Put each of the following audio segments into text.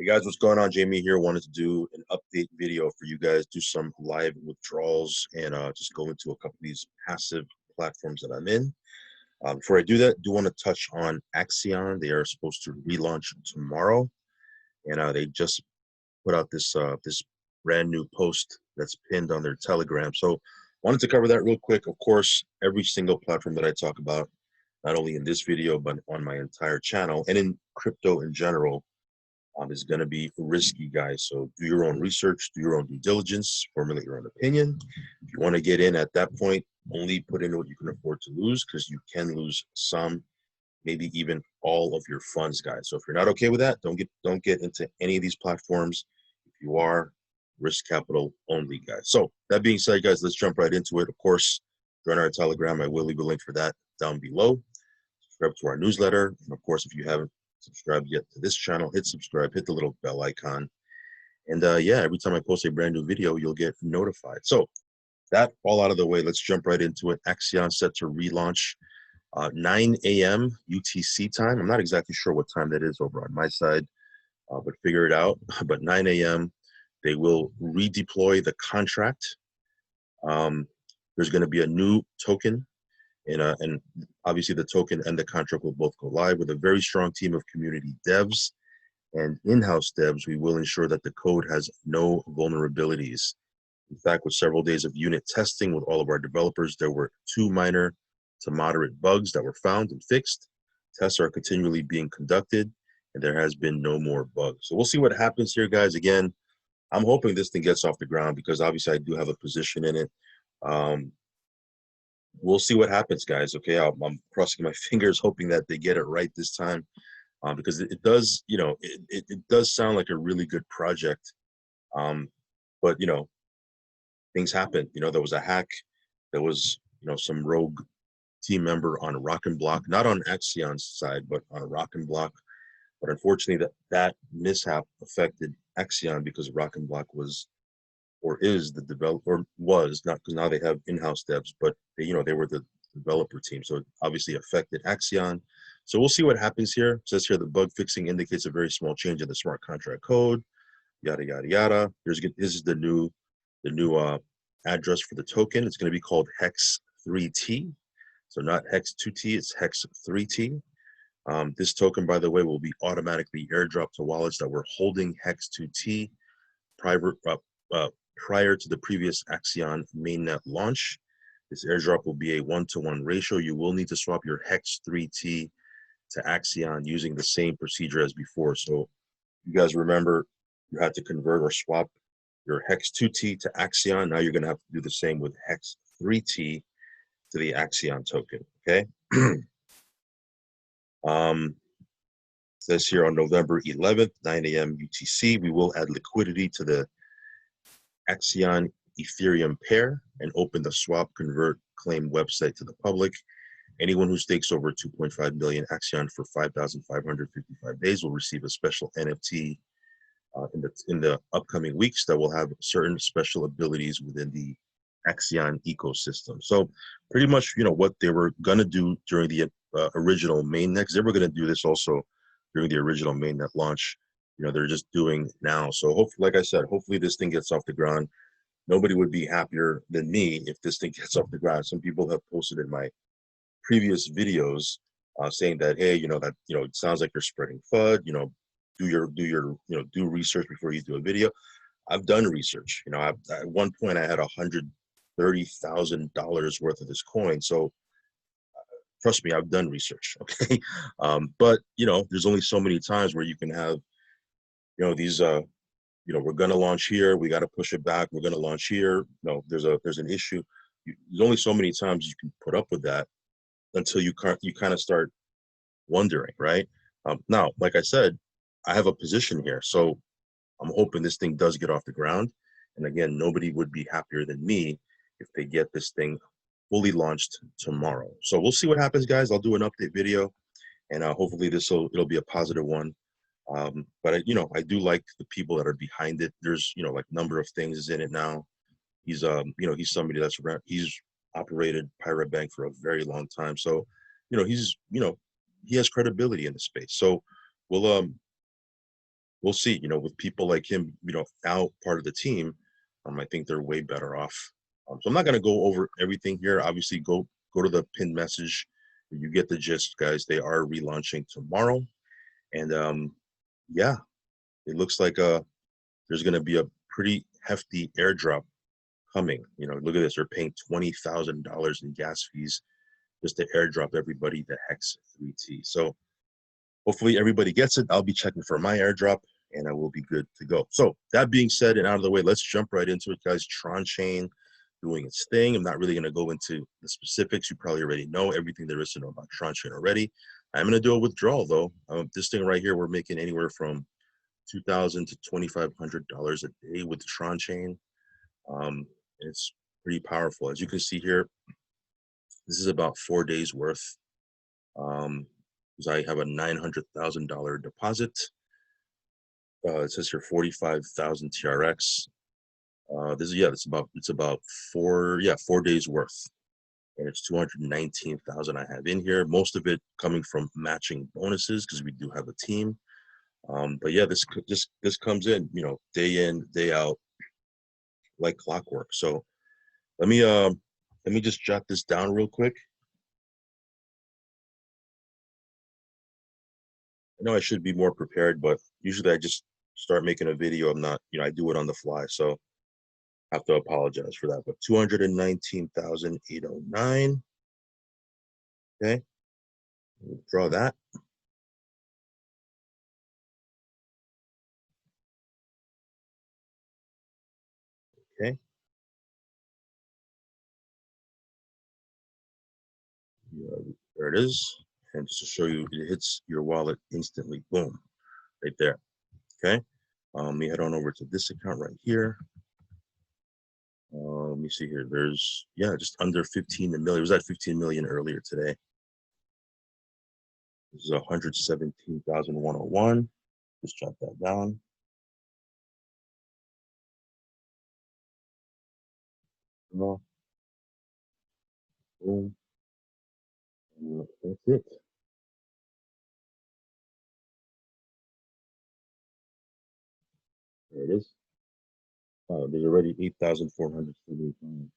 Hey guys, what's going on? Jamie here. Wanted to do an update video for you guys, do some live withdrawals and just go into a couple of these passive platforms that I'm in. Before I do that, I do want to touch on AXION. They are supposed to relaunch tomorrow, and they just put out this brand new post that's pinned on their Telegram. So wanted to cover that real quick. Of course, every single platform that I talk about, not only in this video, but on my entire channel and in crypto in general, is going to be risky, guys. So do your own research, do your own due diligence, formulate your own opinion. If you want to get in at that point, only put in what you can afford to lose, because you can lose some, maybe even all of your funds, guys. So if you're not okay with that, don't get into any of these platforms. If you are, risk capital only, guys. So that being said, guys, let's jump right into it. Of course, join our Telegram. I will leave a link for that down below. Subscribe to our newsletter, and of course, if you haven't subscribed yet to this channel, hit subscribe, hit the little bell icon, and yeah, every time I post a brand new video, you'll get notified. So that all out of the way, let's jump right into it. AXION set to relaunch 9 a.m. UTC time. I'm not exactly sure what time that is over on my side, but figure it out. But 9 a.m. they will redeploy the contract. There's going to be a new token, and obviously the token and the contract will both go live with a very strong team of community devs and in-house devs. We will ensure that the code has no vulnerabilities. In fact, with several days of unit testing with all of our developers, there were 2 minor to moderate bugs that were found and fixed. Tests are continually being conducted, and there has been no more bugs. So we'll see what happens here, guys. Again, I'm hoping this thing gets off the ground, because obviously I do have a position in it. We'll see what happens, guys. Okay, I'm crossing my fingers, hoping that they get it right this time, because it does, it does sound like a really good project. But things happen. There was a hack. There was some rogue team member on Rock and Block, not on AXION's side, but on Rock and Block. But unfortunately, that mishap affected AXION, because Rock and Block was, or is, the developer, was not, because now they have in-house devs, but they were the developer team, so it obviously affected AXION. So we'll see what happens here. It says here the bug fixing indicates a very small change in the smart contract code, yada yada yada. This is the new address for the token. It's going to be called hex 3T, so not hex 2T, it's hex 3T. This token, by the way, will be automatically airdropped to wallets that were holding hex 2T prior to the previous AXION mainnet launch. This airdrop will be a 1-to-1 ratio. You will need to swap your hex 3T to AXION using the same procedure as before. So you guys remember, you had to convert or swap your hex 2T to AXION. Now you're going to have to do the same with hex 3T to the AXION token. Okay. Says here on November 11th, 9 a.m. UTC, we will add liquidity to the AXION Ethereum pair and open the swap, convert, claim website to the public. Anyone who stakes over 2.5 million AXION for 5,555 days will receive a special NFT in the upcoming weeks that will have certain special abilities within the AXION ecosystem. So pretty much, what they were going to do during the original mainnet, because they were going to do this also during the original mainnet launch, they're just doing now. So hopefully, like I said, hopefully this thing gets off the ground. Nobody would be happier than me if this thing gets off the ground. Some people have posted in my previous videos saying that, hey, it sounds like you're spreading FUD. Do research before you do a video. I've done research. At one point I had $130,000 worth of this coin. So trust me, I've done research. Okay, but there's only so many times where you can have these we're going to launch here, we got to push it back, we're going to launch here, there's an issue. There's only so many times you can put up with that until you kind of start wondering, right? Now, like I said, I have a position here, so I'm hoping this thing does get off the ground. And again, nobody would be happier than me if they get this thing fully launched tomorrow. So we'll see what happens, guys. I'll do an update video, and hopefully it'll be a positive one. But I do like the people that are behind it. There's like number of things in it now. He's he's somebody he's operated Pirate Bank for a very long time, so he has credibility in the space. So we'll we'll see. You know, with people like him, you know, now part of the team, I think they're way better off. So I'm not going to go over everything here. Obviously, go to the pinned message. You get the gist, guys. They are relaunching tomorrow, and yeah, it looks like there's going to be a pretty hefty airdrop coming. You know, look at this. They're paying $20,000 in gas fees just to airdrop everybody the Hex 3T. So hopefully everybody gets it. I'll be checking for my airdrop, and I will be good to go. So that being said and out of the way, let's jump right into it, guys. TronChain doing its thing. I'm not really going to go into the specifics. You probably already know everything there is to know about TronChain already. I'm going to do a withdrawal, though. This thing right here, we're making anywhere from $2,000 to $2,500 a day with TronChain. It's pretty powerful. As you can see here, this is about 4 days worth. Because I have a $900,000 deposit. It says here 45,000 TRX. This is, yeah, it's about 4 days worth, and it's 219,000 I have in here. Most of it coming from matching bonuses because we do have a team. But yeah, this comes in, you know, day in, day out, like clockwork. So let me just jot this down real quick. I know I should be more prepared, but usually I just start making a video. I'm not, you know, I do it on the fly, so I have to apologize for that. But 219,809. Okay, withdraw that. Okay. There it is. And just to show you, it hits your wallet instantly. Boom, right there. Okay. Let me head on over to this account right here. Let me see here. There's, yeah, just under 15 million. It was at 15 million earlier today. This is 117,101. Just jot that down. Boom. And that's it. There it is. There's already 8,475.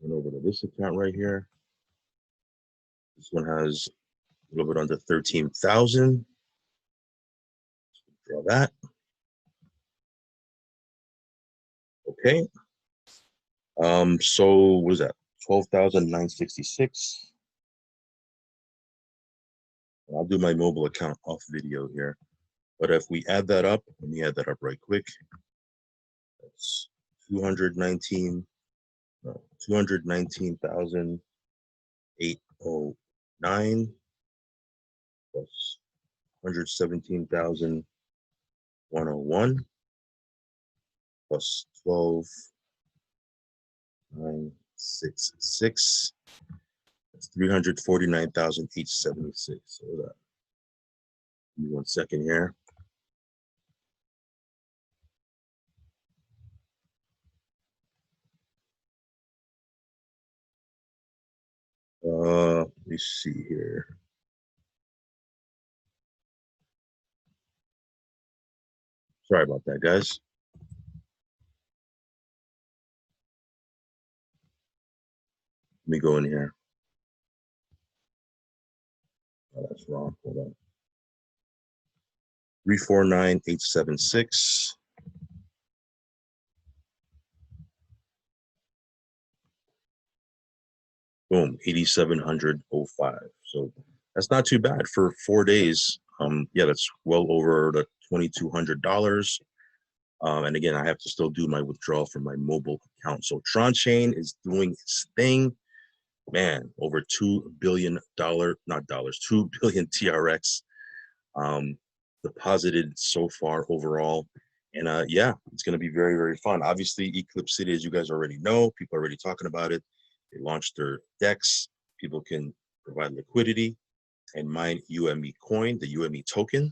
And over to this account right here. This one has a little bit under 13,000. Draw that. Okay. So what is that? 12,966. I'll do my mobile account off video here. But if we add that up, let me add that up right quick. That's 219,809 plus 117,101 plus 12,966. That's 349,876. So that. Give me 1 second here. Let me see here. Sorry about that, guys. Let me go in here. Oh, that's wrong. Hold on. 349,876. Boom, 8,705. So that's not too bad for 4 days. Yeah, that's well over the $2,200. And again, I have to still do my withdrawal from my mobile account. So TronChain is doing its thing. Man, over $2 billion, not dollars, 2 billion TRX deposited so far overall. And yeah, it's going to be very, very fun. Obviously, Eclipse City, as you guys already know, people are already talking about it. They launched their DEX. People can provide liquidity and mine UME coin, the UME token.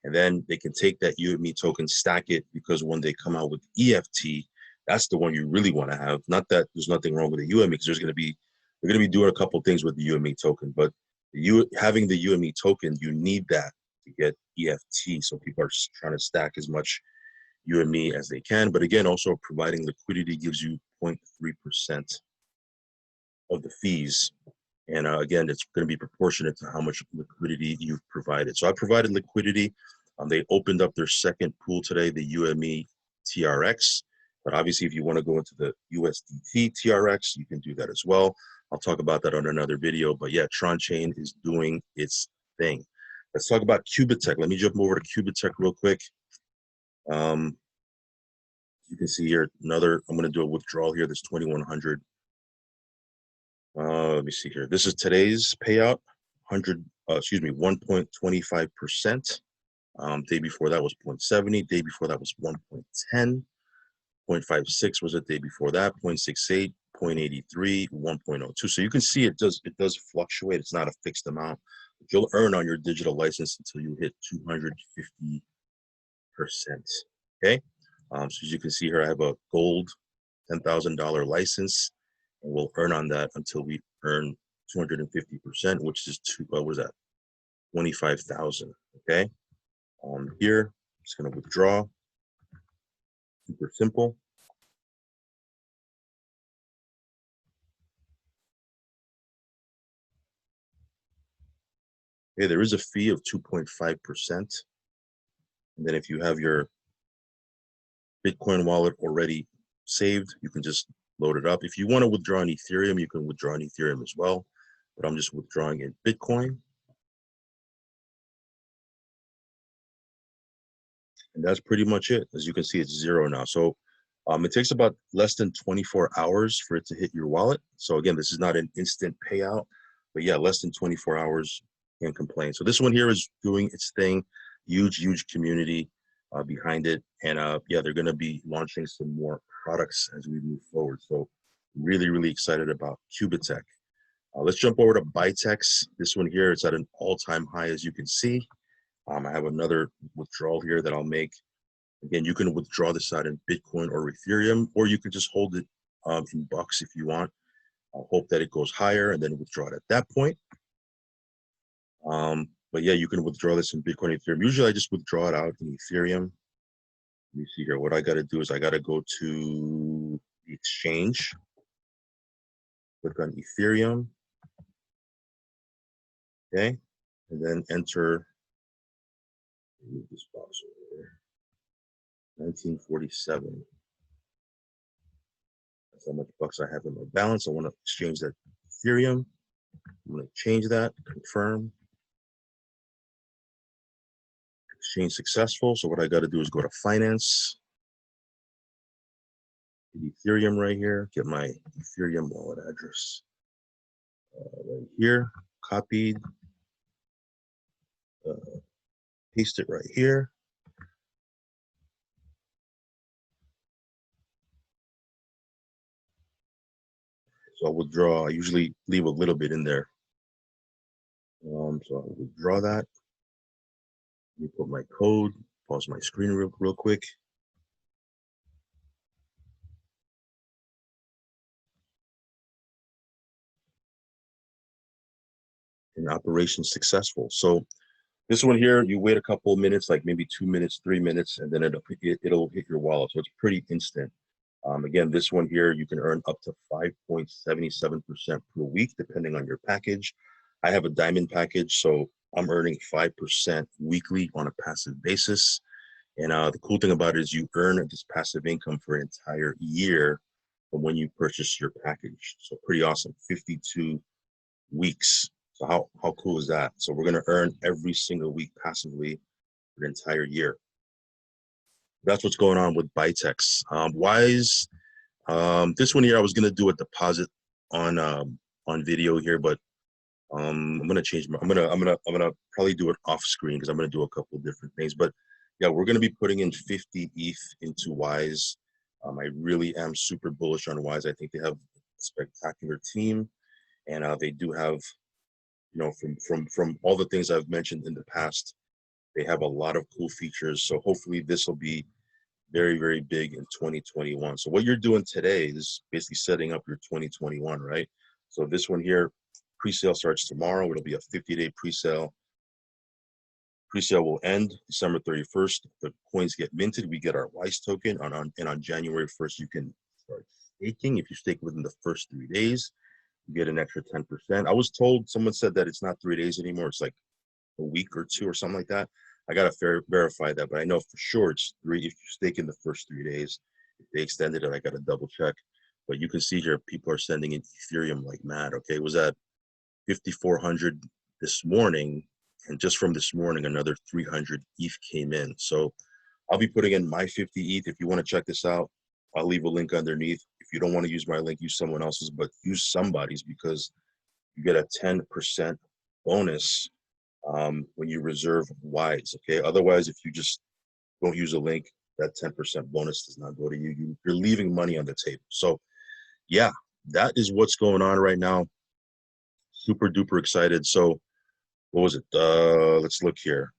And then they can take that UME token, stack it, because when they come out with EFT, that's the one you really want to have. Not that there's nothing wrong with the UME, because they're going to be doing a couple things with the UME token, but Having the UME token, you need that to get EFT. So people are just trying to stack as much UME as they can. But again, also providing liquidity gives you 0.3% of the fees. And again, it's going to be proportionate to how much liquidity you've provided. So I provided liquidity. They opened up their second pool today, the UME TRX. But obviously, if you want to go into the USDT TRX, you can do that as well. I'll talk about that on another video. But yeah, TronChain is doing its thing. Let's talk about Cubitech. Let me jump over to Cubitech real quick. You can see here I'm going to do a withdrawal here. This 2100. Let me see here. This is today's payout, 1.25%. Day before that was 0.70. Day before that was 1.10. 0.56 was the day before that. 0.68, 0.83, 1.02. So you can see it does fluctuate. It's not a fixed amount. But you'll earn on your digital license until you hit 250%. Okay. So as you can see here, I have a gold $10,000 license. And we'll earn on that until we earn 250%, which is what was that? 25,000. Okay. Here, I'm just going to withdraw. Super simple. Okay, there is a fee of 2.5%. And then if you have your Bitcoin wallet already saved, you can just load it up. If you want to withdraw in Ethereum, you can withdraw in Ethereum as well. But I'm just withdrawing in Bitcoin. And that's pretty much it. As you can see, it's zero now. So it takes about less than 24 hours for it to hit your wallet. So again, this is not an instant payout, but yeah, less than 24 hours, can't complain. So this one here is doing its thing. Huge community behind it. And yeah, they're going to be launching some more products as we move forward. So really excited about Cubitech. Let's jump over to Bytex. This one here, it's at an all-time high, as you can see. I have another withdrawal here that I'll make. Again, you can withdraw this out in Bitcoin or Ethereum, or you can just hold it in bucks if you want. I'll hope that it goes higher and then withdraw it at that point. But yeah, you can withdraw this in Bitcoin, Ethereum. Usually I just withdraw it out in Ethereum. Let me see here. What I got to do is I got to go to the exchange, click on Ethereum, okay, and then enter this box over there. 1947. That's how much bucks I have in my balance. I want to exchange that Ethereum. I'm going to change that, confirm. Exchange successful. So what I got to do is go to finance, Ethereum right here, get my Ethereum wallet address right here, copied, paste it right here. So I'll withdraw. I usually leave a little bit in there. So I'll withdraw that. Let me put my code, pause my screen real quick. And operation successful. So this one here, you wait a couple of minutes, like maybe 2 minutes, 3 minutes, and then it'll hit your wallet. So it's pretty instant. Again, this one here, you can earn up to 5.77% per week, depending on your package. I have a diamond package, so I'm earning 5% weekly on a passive basis. And the cool thing about it is you earn this passive income for an entire year from when you purchase your package. So pretty awesome, 52 weeks. So how cool is that? So we're gonna earn every single week passively for an entire year. That's what's going on with Bytex. Wise, this one here, I was gonna do a deposit on video here, but I'm gonna change my. I'm gonna probably do it off screen because I'm gonna do a couple of different things. But yeah, we're gonna be putting in 50 ETH into Wise. I really am super bullish on Wise. I think they have a spectacular team, and they do have, you know, from all the things I've mentioned in the past, they have a lot of cool features. So hopefully this will be very big in 2021. So what you're doing today is basically setting up your 2021, right? So this one here, Pre-sale starts tomorrow. It'll be a 50-day pre-sale. Pre-sale will end December 31st. The coins get minted. We get our WISE token, and on January 1st, you can start staking. If you stake within the first 3 days, you get an extra 10%. I was told, someone said that it's not 3 days anymore. It's like a week or two or something like that. I got to verify that, but I know for sure it's 3 if you stake in the first 3 days. If they extended it, I got to double check. But you can see here, people are sending in Ethereum like mad. Okay, it was at 5,400 this morning, and just from this morning, another 300 ETH came in. So I'll be putting in my 50 ETH. If you want to check this out, I'll leave a link underneath. If you don't want to use my link, use someone else's, but use somebody's, because you get a 10% bonus when you reserve WISE. Okay, otherwise, if you just don't use a link, that 10% bonus does not go to you. You're leaving money on the table. So yeah, that is what's going on right now. Super duper excited. So what was it? Let's look here.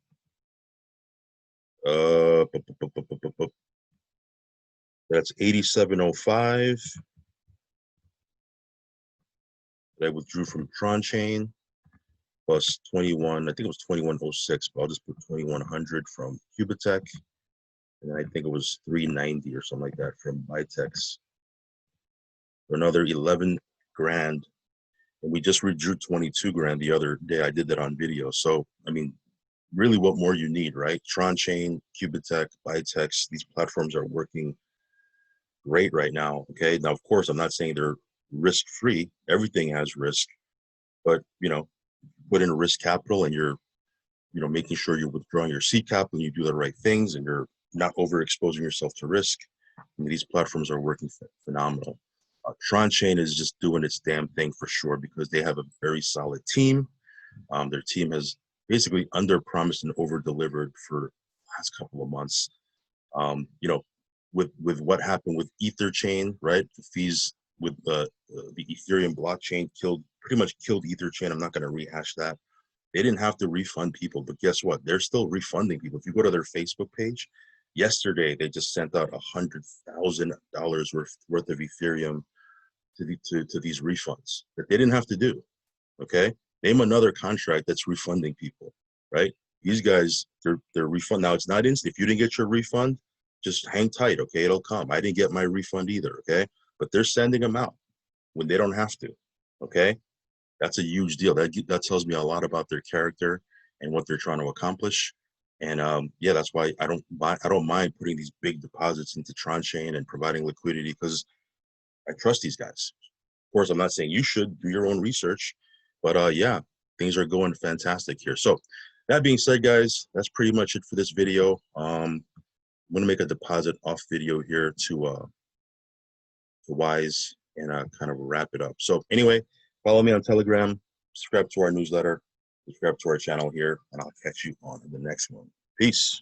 That's 8705 that I withdrew from TronChain, plus 21, I think it was 2106, but I'll just put 2100 from Cubatech. And then I think it was 390 or something like that from Bitex. For another 11 grand. And we just withdrew 22 grand the other day. I did that on video. So, I mean, really what more you need, right? TronChain, Cubatech, Bitex, these platforms are working great right now. Okay. Now, of course, I'm not saying they're risk-free. Everything has risk, but, you know, put in risk capital and you're, you know, making sure you're withdrawing your seed capital and you do the right things and you're not overexposing yourself to risk. I mean, these platforms are working phenomenal. TronChain is just doing its damn thing for sure, because they have a very solid team. Their team has basically under-promised and over-delivered for the last couple of months. You know, with what happened with EtherChain, right? The fees with the Ethereum blockchain pretty much killed EtherChain. I'm not going to rehash that. They didn't have to refund people, but guess what? They're still refunding people. If you go to their Facebook page, yesterday they just sent out $100,000 worth of Ethereum to these refunds that they didn't have to do. Okay, name another contract that's refunding people, right? These guys, they're refund. Now it's not instant. If you didn't get your refund, just hang tight. Okay, it'll come. I didn't get my refund either. Okay, but they're sending them out when they don't have to. Okay, that's a huge deal. That tells me a lot about their character and what they're trying to accomplish. And yeah, that's why I don't mind putting these big deposits into TronChain and providing liquidity, because I trust these guys. Of course, I'm not saying you should do your own research, but yeah, things are going fantastic here. So that being said, guys, that's pretty much it for this video. I'm going to make a deposit off video here to WISE and kind of wrap it up. So anyway, follow me on Telegram, subscribe to our newsletter, subscribe to our channel here, and I'll catch you on the next one. Peace.